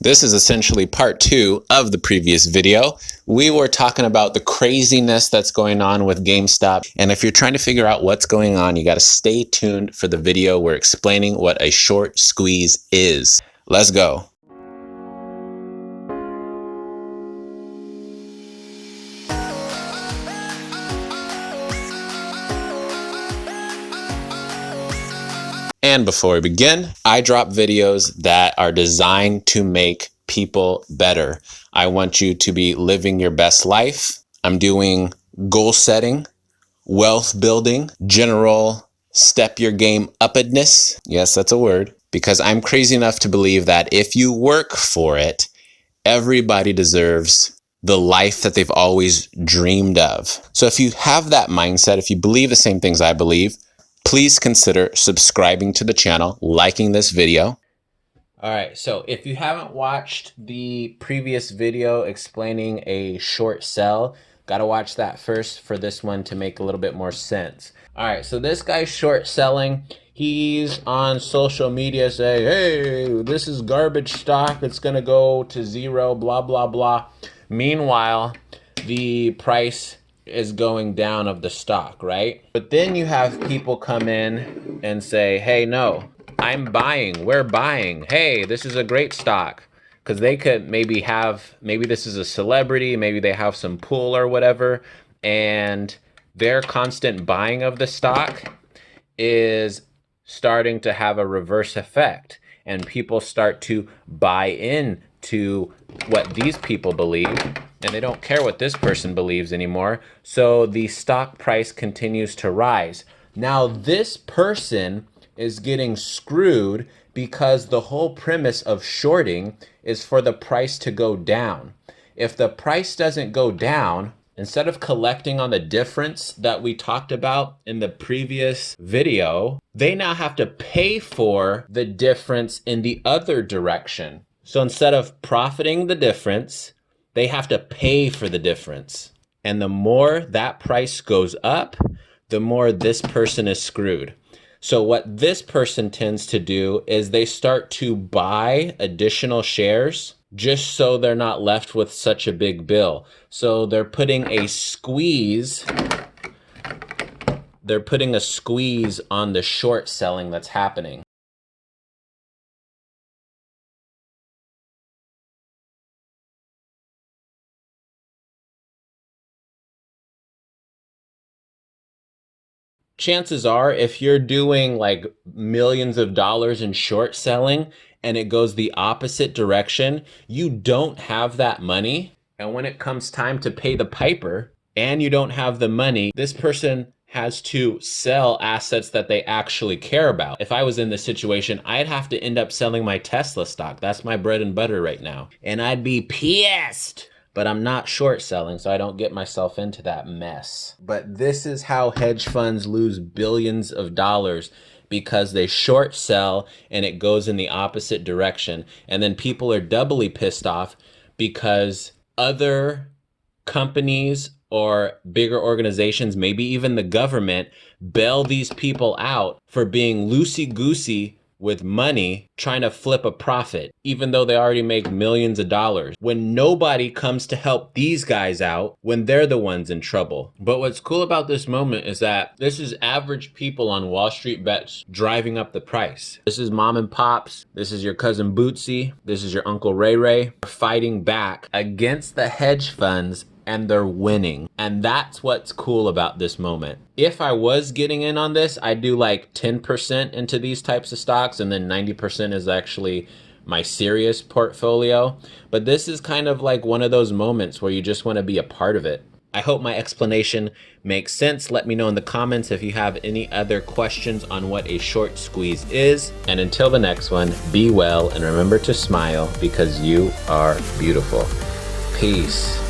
This is essentially part 2 of the previous video. We were talking about the craziness that's going on with GameStop. And if you're trying to figure out what's going on, you got to stay tuned for the video. We're explaining what a short squeeze is. Let's go. And before we begin, I drop videos that are designed to make people better. I want you to be living your best life. I'm doing goal setting, wealth building, general step your game upness. Yes, that's a word. Because I'm crazy enough to believe that if you work for it, everybody deserves the life that they've always dreamed of. So if you have that mindset, if you believe the same things I believe, please consider subscribing to the channel, liking this video. All right, so if you haven't watched the previous video explaining a short sell, gotta watch that first for this one to make a little bit more sense. All right, so this guy's short selling. He's on social media saying, hey, this is garbage stock. It's gonna go to zero, blah, blah, blah. Meanwhile, the price is going down of the stock, right? But then you have people come in and say, hey, no, I'm buying, we're buying. Hey, this is a great stock. Because they could maybe this is a celebrity, maybe they have some pull or whatever, and their constant buying of the stock is starting to have a reverse effect. And people start to buy in to what these people believe, and they don't care what this person believes anymore. So the stock price continues to rise. Now this person is getting screwed because the whole premise of shorting is for the price to go down. If the price doesn't go down, instead of collecting on the difference that we talked about in the previous video, they now have to pay for the difference in the other direction. So instead of profiting the difference, they have to pay for the difference. And the more that price goes up, the more this person is screwed. So what this person tends to do is they start to buy additional shares just so they're not left with such a big bill. So they're putting a squeeze on the short selling that's happening. Chances are, if you're doing like millions of dollars in short selling and it goes the opposite direction, you don't have that money. And when it comes time to pay the piper and you don't have the money, this person has to sell assets that they actually care about. If I was in this situation, I'd have to end up selling my Tesla stock. That's my bread and butter right now. And I'd be pissed. But I'm not short selling, so I don't get myself into that mess. But this is how hedge funds lose billions of dollars, because they short sell and it goes in the opposite direction. And then people are doubly pissed off because other companies or bigger organizations, maybe even the government, bail these people out for being loosey-goosey with money, trying to flip a profit, even though they already make millions of dollars, when nobody comes to help these guys out when they're the ones in trouble. But what's cool about this moment is that this is average people on Wall Street bets driving up the price. This is mom and pops. This is your cousin Bootsy. This is your Uncle Ray Ray fighting back against the hedge funds, and they're winning. And that's what's cool about this moment. If I was getting in on this, I'd do like 10% into these types of stocks, and then 90% is actually my serious portfolio. But this is kind of like one of those moments where you just want to be a part of it. I hope my explanation makes sense. Let me know in the comments if you have any other questions on what a short squeeze is. And until the next one, be well and remember to smile, because you are beautiful. Peace.